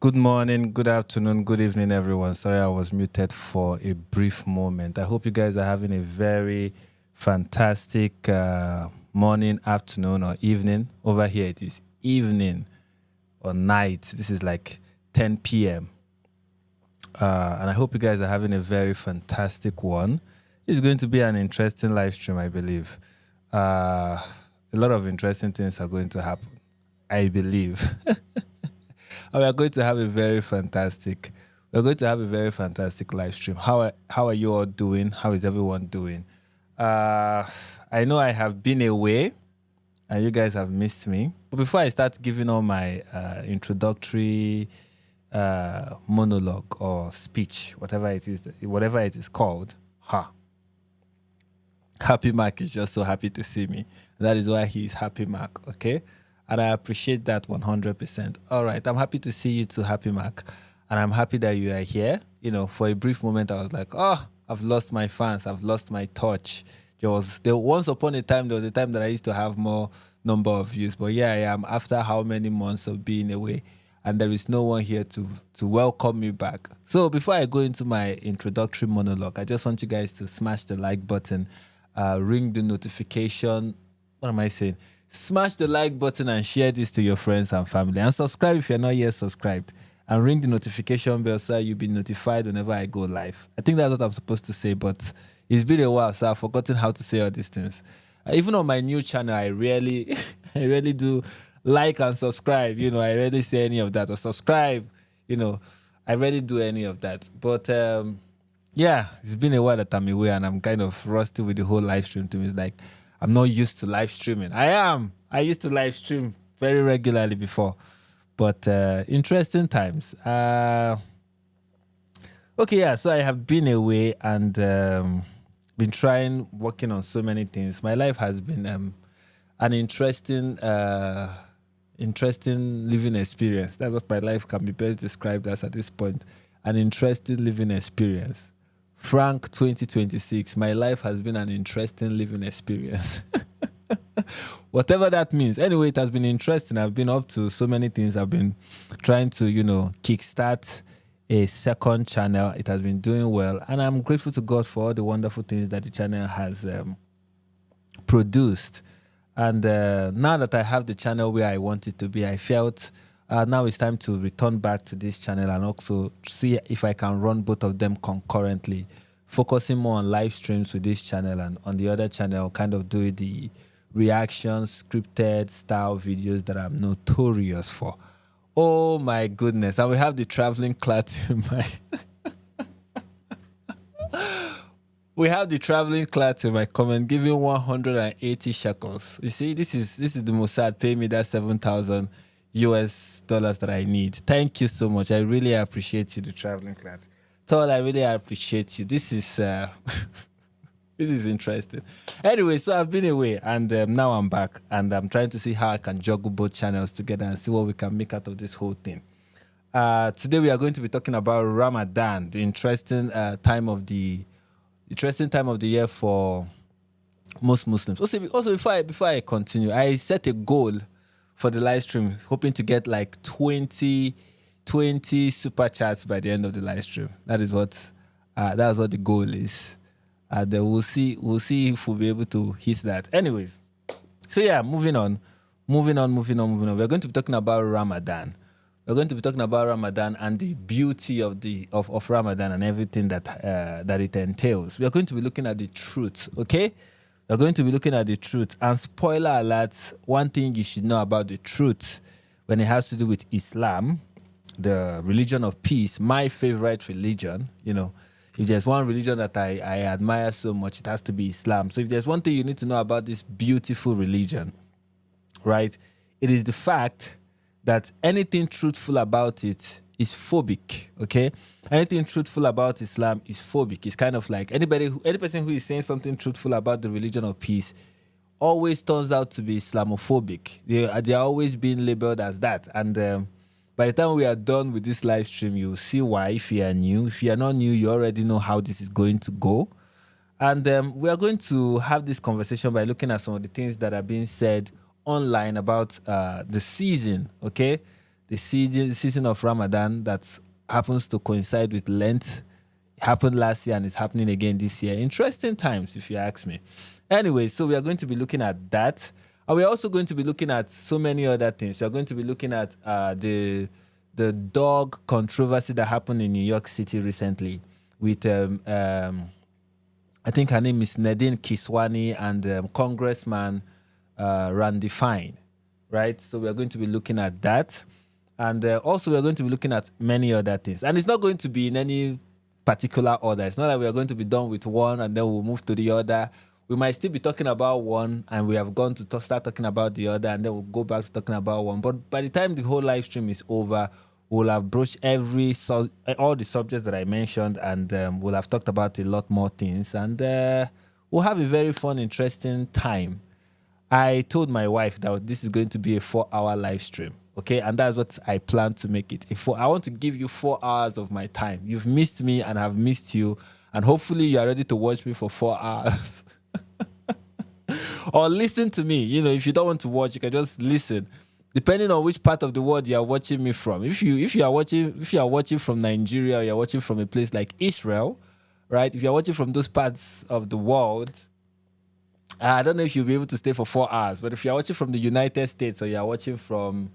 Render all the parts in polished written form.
Good morning, good afternoon, good evening, everyone. Sorry, I was muted for a brief moment. I hope you guys are having a very fantastic morning, afternoon, or evening. Over here, it is evening or night. This is like 10 p.m. And I hope you guys are having a very fantastic one. It's going to be an interesting live stream, I believe. A lot of interesting things are going to happen, I believe. And we are going to have a very fantastic live stream. How are you all doing? How is everyone doing? I know I have been away and you guys have missed me. But before I start giving all my introductory monologue or speech, whatever it is called, Happy Mark is just so happy to see me. That is why he is Happy Mark, okay? And I appreciate that 100%. All right, I'm happy to see you too, Happy Mark. And I'm happy that you are here. You know, for a brief moment, I was like, oh, I've lost my fans. I've lost my touch. Once upon a time, there was a time that I used to have more number of views. But yeah, I am after how many months of being away. And there is no one here to welcome me back. So before I go into my introductory monologue, I just want you guys to smash the like button, ring the notification. What am I saying? Smash the like button and share this to your friends and family. And subscribe if you're not yet subscribed. And ring the notification bell so you'll be notified whenever I go live. I think that's what I'm supposed to say, but it's been a while, so I've forgotten how to say all these things. Even on my new channel, I rarely do like and subscribe. You know, I rarely say any of that. Or subscribe, you know, I rarely do any of that. But yeah, it's been a while that I'm away and I'm kind of rusty with the whole live stream to me. It's like, I'm not used to live streaming. I used to live stream very regularly before. But interesting times. Okay, yeah, so I have been away and been working on so many things. My life has been an interesting living experience. That's what my life can be best described as at this point. An interesting living experience. Frank 2026, my life has been an interesting living experience. Whatever that means. Anyway, it has been interesting. I've been up to so many things. I've been trying to, kickstart a second channel. It has been doing well. And I'm grateful to God for all the wonderful things that the channel has produced. And now that I have the channel where I want it to be, I felt now it's time to return back to this channel and also see if I can run both of them concurrently, focusing more on live streams with this channel, and on the other channel kind of do the reactions, scripted style videos that I'm notorious for. Oh my goodness. And we have the traveling clat in my we have the traveling clat in my comment giving 180 shekels. You see, this is the Mossad. Pay me that 7,000 US dollars that I need. Thank you so much. I really appreciate you, the traveling clat. Tol, I really appreciate you. This is this is interesting. Anyway, so I've been away and now I'm back and I'm trying to see how I can juggle both channels together and see what we can make out of this whole thing. Today we are going to be talking about Ramadan, the interesting time of the year for most Muslims. Also before I continue, I set a goal for the live stream, hoping to get like 20 super chats by the end of the live stream. That's what the goal is. Then we'll see if we'll be able to hit that. Anyways, so yeah, moving on. We're going to be talking about Ramadan. We're going to be talking about Ramadan and the beauty of Ramadan and everything that it entails. We are going to be looking at the truth, okay? We're going to be looking at the truth. And spoiler alert, one thing you should know about the truth when it has to do with Islam, the religion of peace, my favorite religion, if there's one religion that I admire so much, it has to be Islam. So if there's one thing you need to know about this beautiful religion, right, it is the fact that anything truthful about it is phobic, okay? Anything truthful about Islam is phobic. It's kind of like any person who is saying something truthful about the religion of peace always turns out to be Islamophobic. They are always being labeled as that. And by the time we are done with this live stream, you'll see why if you are new. If you are not new, you already know how this is going to go. And we are going to have this conversation by looking at some of the things that are being said online about the season, okay? the season of Ramadan that happens to coincide with Lent. It happened last year and it's happening again this year. Interesting times, if you ask me. Anyway, so we are going to be looking at that. And we're also going to be looking at so many other things. We're going to be looking at the dog controversy that happened in New York City recently with, I think her name is Nadine Kiswani and Congressman Randy Fine, right? So we're going to be looking at that. And also we're going to be looking at many other things. And it's not going to be in any particular order. It's not that we are going to be done with one and then we'll move to the other. We might still be talking about one and we have gone to start talking about the other and then we'll go back to talking about one. But by the time the whole live stream is over, we'll have broached all the subjects that I mentioned and we'll have talked about a lot more things. And we'll have a very fun, interesting time. I told my wife that this is going to be a 4-hour live stream. Okay, and that's what I plan to make it. I want to give you 4 hours of my time. You've missed me and I've missed you. And hopefully you are ready to watch me for 4 hours. Or listen to me. You know, if you don't want to watch, you can just listen. Depending on which part of the world you are watching me from. If you are watching from Nigeria or you're watching from a place like Israel, right? If you're watching from those parts of the world, I don't know if you'll be able to stay for 4 hours. But if you're watching from the United States or you're watching from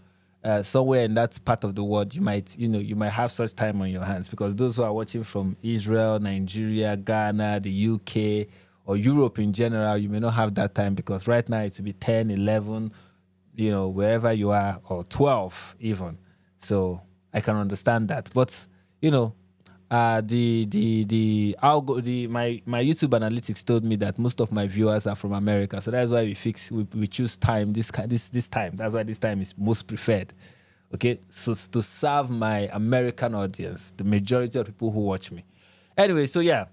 somewhere in that part of the world, you might have such time on your hands, because those who are watching from Israel, Nigeria, Ghana, the UK, or Europe in general, you may not have that time, because right now it will be 10, 11, wherever you are, or 12 even. So I can understand that. But, my YouTube analytics told me that most of my viewers are from America, so that's why we choose time this time. That's why this time is most preferred. Okay, so to serve my American audience, the majority of people who watch me. Anyway, so yeah,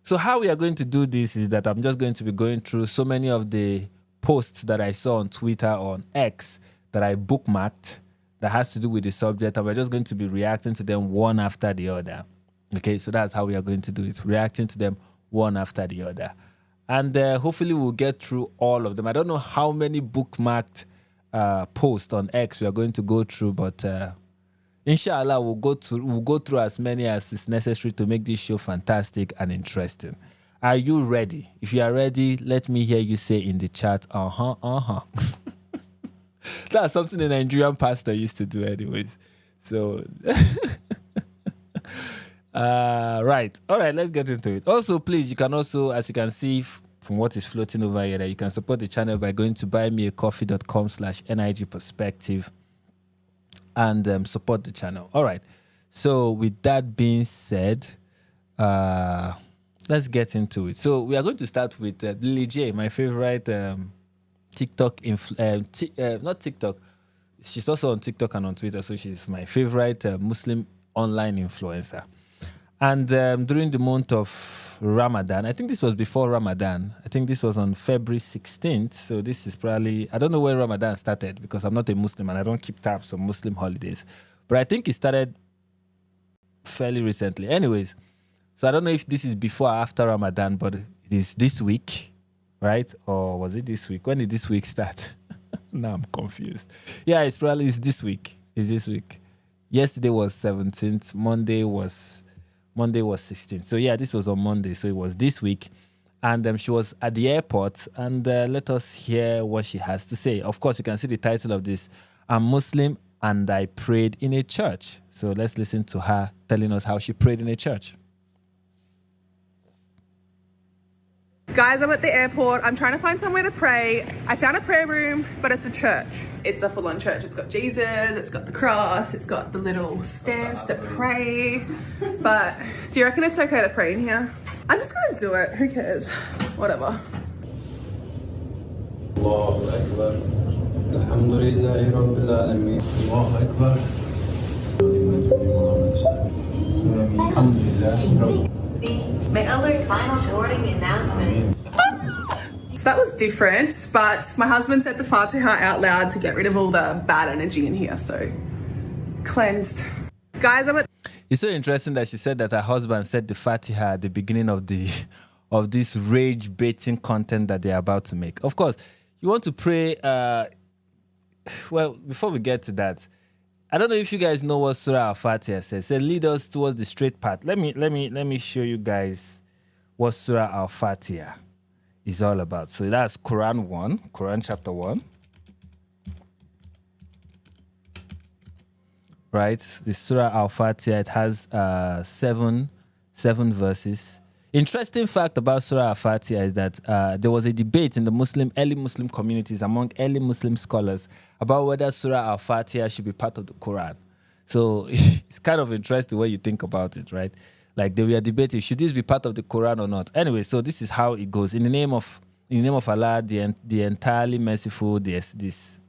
so how we are going to do this is that I'm just going to be going through so many of the posts that I saw on Twitter or on X that I bookmarked that has to do with the subject, and we're just going to be reacting to them one after the other. Okay, so that's how we are going to do it, reacting to them one after the other. And hopefully we'll get through all of them. I don't know how many bookmarked posts on X we are going to go through, but inshallah, we'll go through as many as is necessary to make this show fantastic and interesting. Are you ready? If you are ready, let me hear you say in the chat, That's something a Nigerian pastor used to do anyways. So... right. All right, let's get into it. Also, please, you can also, as you can see from what is floating over here, that you can support the channel by going to buymeacoffee.com/NIG Perspective and support the channel. All right. So with that being said, let's get into it. So we are going to start with Lily J, my favorite TikTok, not TikTok. She's also on TikTok and on Twitter, so she's my favorite Muslim online influencer. And during the month of Ramadan, I think this was before Ramadan. I think this was on February 16th. So this is probably, I don't know when Ramadan started, because I'm not a Muslim and I don't keep tabs on Muslim holidays. But I think it started fairly recently. Anyways, so I don't know if this is before or after Ramadan, but it is this week, right? Or was it this week? When did this week start? Now I'm confused. Yeah, it's this week. It's this week. Yesterday was 17th. Monday was 16th. So yeah, this was on Monday. So it was this week. And she was at the airport. And let us hear what she has to say. Of course, you can see the title of this. I'm Muslim and I prayed in a church. So let's listen to her telling us how she prayed in a church. Guys, I'm at the airport. I'm trying to find somewhere to pray. I found a prayer room, but it's a church. It's a full-on church. It's got Jesus, it's got the cross, it's got the little stands to pray. But do you reckon it's okay to pray in here? I'm just gonna do it. Who cares? Whatever. Allahu Akbar. Alhamdulillahi Rabbil Alameen. Allahu Akbar. May Allah final shorting announcement. So that was different, but my husband said the Al-Fatihah out loud to get rid of all the bad energy in here, so cleansed. Guys, It's so interesting that she said that her husband said the Al-Fatihah at the beginning of this rage-baiting content that they're about to make. Of course, you want to pray, well, before we get to that, I don't know if you guys know what Surah Al-Fatihah says. It says, lead us towards the straight path. Let me show you guys what Surah Al-Fatihah is all about. So that's Quran chapter 1. Right? The Surah Al-Fatihah, it has seven verses. Interesting fact about Surah Al-Fatihah is that there was a debate in the early Muslim communities among early Muslim scholars about whether Surah Al-Fatihah should be part of the Quran. So it's kind of interesting when you think about it, right? Like they were debating, should this be part of the Quran or not? Anyway, so this is how it goes. In the name of Allah, the entirely merciful, this.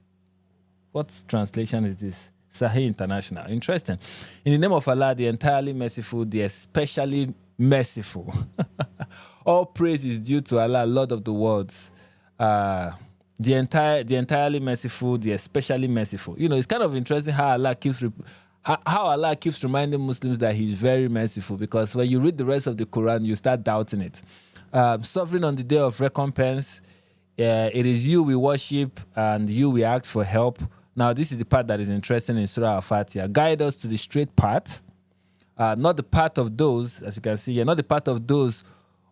What translation is this? Sahih International. Interesting. In the name of Allah, the entirely merciful, the especially merciful. All praise is due to Allah, Lord of the worlds. The entirely merciful, the especially merciful. You know, it's kind of interesting how Allah keeps reminding Muslims that He's very merciful, because when you read the rest of the Quran, you start doubting it. Sovereign on the day of recompense, it is you we worship and you we ask for help. Now, this is the part that is interesting in Surah Al-Fatihah. Guide us to the straight path, not the path of those, as you can see here, not the path of those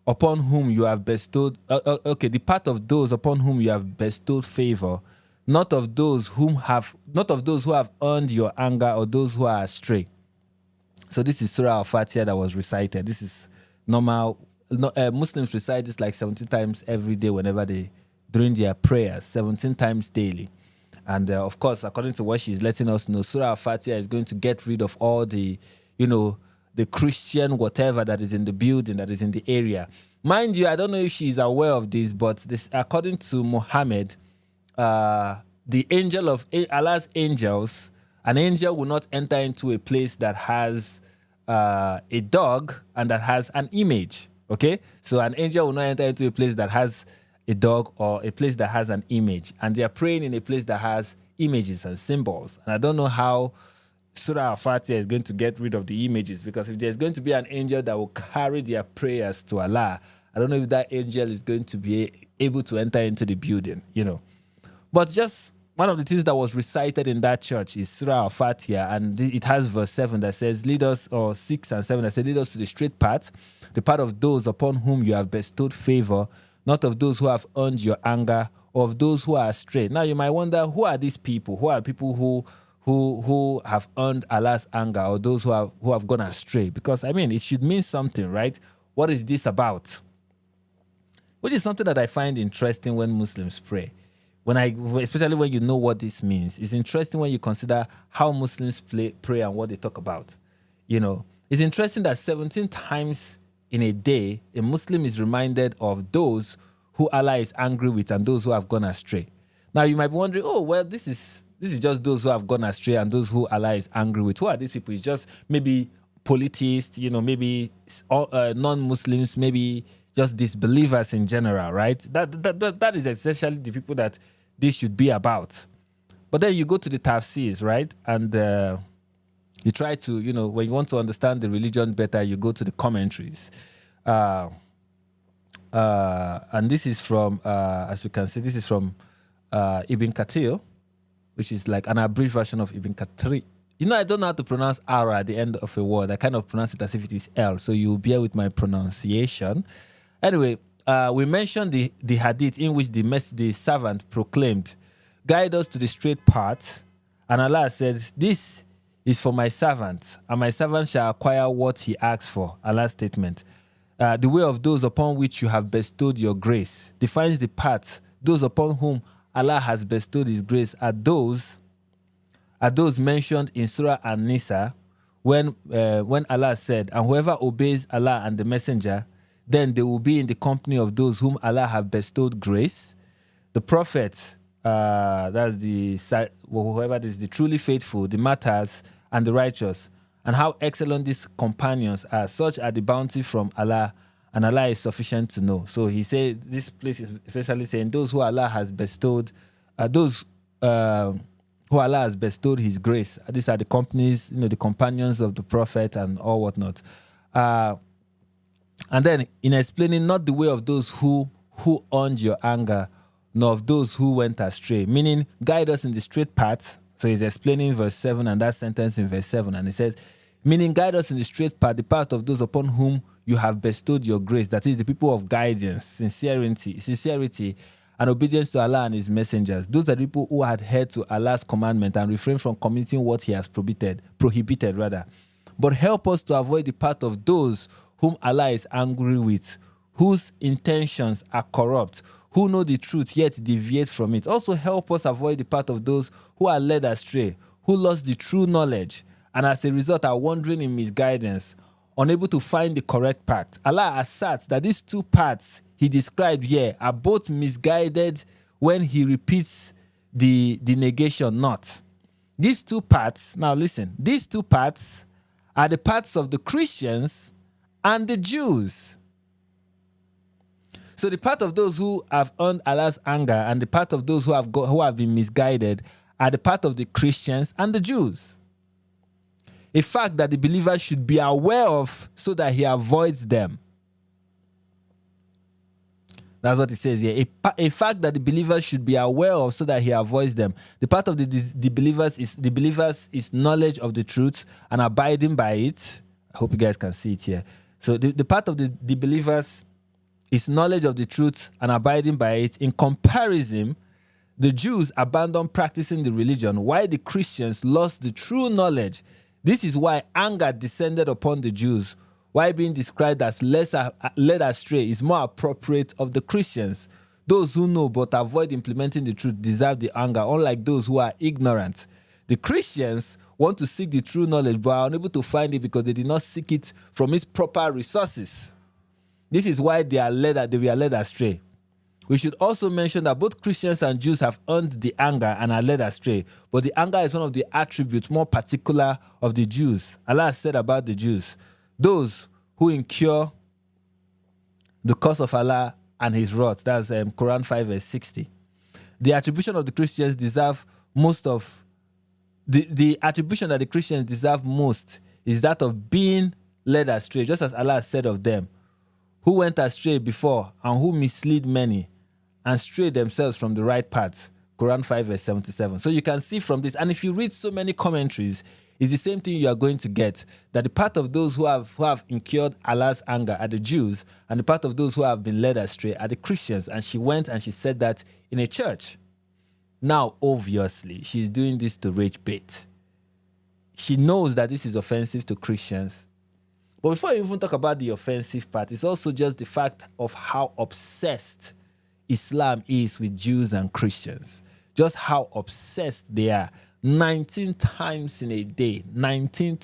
upon whom you have bestowed, the path of those upon whom you have bestowed favor, not of those who have earned your anger or those who are astray. So this is Surah Al-Fatihah that was recited. This is normal. Muslims recite this like 17 times every day during their prayers, 17 times daily. And of course, according to what she's letting us know, Surah Al-Fatihah is going to get rid of all the, the Christian whatever that is in the building, that is in the area. Mind you, I don't know if she's aware of this, but this, according to Muhammad, the angel of Allah's angels, an angel will not enter into a place that has a dog and that has an image. Okay? So an angel will not enter into a place that has a dog or a place that has an image, and they are praying in a place that has images and symbols. And I don't know how Surah Al-Fatihah is going to get rid of the images, because if there's going to be an angel that will carry their prayers to Allah, I don't know if that angel is going to be able to enter into the building, But just one of the things that was recited in that church is Surah Al-Fatihah, and it has verse 7 that says, lead us, or 6 and 7 that says, lead us to the straight path, the path of those upon whom you have bestowed favor, not of those who have earned your anger, or of those who are astray. Now you might wonder, who are these people? Who are people who have earned Allah's anger, or those who have gone astray? Because it should mean something, right? What is this about? Which is something that I find interesting when Muslims pray. Especially when you know what this means. It's interesting when you consider how Muslims pray and what they talk about. It's interesting that 17 times in a day, a Muslim is reminded of those who Allah is angry with and those who have gone astray. Now, you might be wondering, this is just those who have gone astray and those who Allah is angry with. Who are these people? It's just maybe polytheists, maybe non-Muslims, maybe just disbelievers in general, right? That is essentially the people that this should be about. But then you go to the tafsirs, right? And you try to, when you want to understand the religion better, you go to the commentaries. And this is from, as we can see, this is from Ibn Kathir, which is like an abridged version of Ibn Kathir. I don't know how to pronounce R at the end of a word. I kind of pronounce it as if it is L, so you bear with my pronunciation. Anyway, we mentioned the hadith in which the servant proclaimed, guide us to the straight path. And Allah said, this is for my servant, and my servant shall acquire what he asks for. Allah's statement. The way of those upon which you have bestowed your grace defines the path. Those upon whom Allah has bestowed His grace are those mentioned in Surah An-Nisa when Allah said, and whoever obeys Allah and the Messenger, then they will be in the company of those whom Allah have bestowed grace. The Prophet, that's whoever is the truly faithful, the martyrs, and the righteous, and how excellent these companions are. Such are the bounty from Allah, and Allah is sufficient to know. So he said, this place is essentially saying those who Allah has bestowed, who Allah has bestowed His grace. These are the companies, the companions of the Prophet and all whatnot. And then in explaining, not the way of those who earned your anger, nor of those who went astray, meaning guide us in the straight path, So he's explaining verse 7 and that sentence in verse 7. And he says, meaning guide us in the straight path, the path of those upon whom you have bestowed your grace. That is the people of guidance, sincerity, and obedience to Allah and his messengers. Those are the people who adhere to Allah's commandment and refrain from committing what he has prohibited. But help us to avoid the path of those whom Allah is angry with, whose intentions are corrupt, who know the truth yet deviate from it. Also help us avoid the path of those who are led astray, who lost the true knowledge, and as a result are wandering in misguidance, unable to find the correct path. Allah asserts that these two paths he described here are both misguided when he repeats the negation not. These two paths, now listen, these two paths are the paths of the Christians and the Jews. So the path of those who have earned Allah's anger and the path of those who have been misguided are the path of the Christians and the Jews. A fact that the believer should be aware of so that he avoids them. That's what it says here. A fact that the believer should be aware of so that he avoids them. The part of the believers is knowledge of the truth and abiding by it. I hope you guys can see it here. So the part of the believers is knowledge of the truth and abiding by it. In comparison, the Jews abandoned practicing the religion while the Christians lost the true knowledge. This is why anger descended upon the Jews, why being described as led astray is more appropriate of the Christians. Those who know but avoid implementing the truth deserve the anger, unlike those who are ignorant. The Christians want to seek the true knowledge but are unable to find it because they did not seek it from its proper resources. This is why they were led astray. We should also mention that both Christians and Jews have earned the anger and are led astray, but the anger is one of the attributes more particular of the Jews. Allah said about the Jews, those who incur the curse of Allah and his wrath. That's Quran 5 verse 60. The attribution of the Christians deserve most of the attribution that the Christians deserve most is that of being led astray, just as Allah said of them, who went astray before and who mislead many and strayed themselves from the right path. Quran 5 verse 77. So you can see from this, and if you read so many commentaries, it's the same thing you are going to get, that the part of those who have incurred Allah's anger are the Jews, and the part of those who have been led astray are the Christians. And she went and she said that in a church. Now, obviously, she's doing this to rage bait. She knows that this is offensive to Christians. But before you even talk about the offensive part, it's also just the fact of how obsessed Islam is with Jews and Christians. Just how obsessed they are. 19 times in a day. 19 times.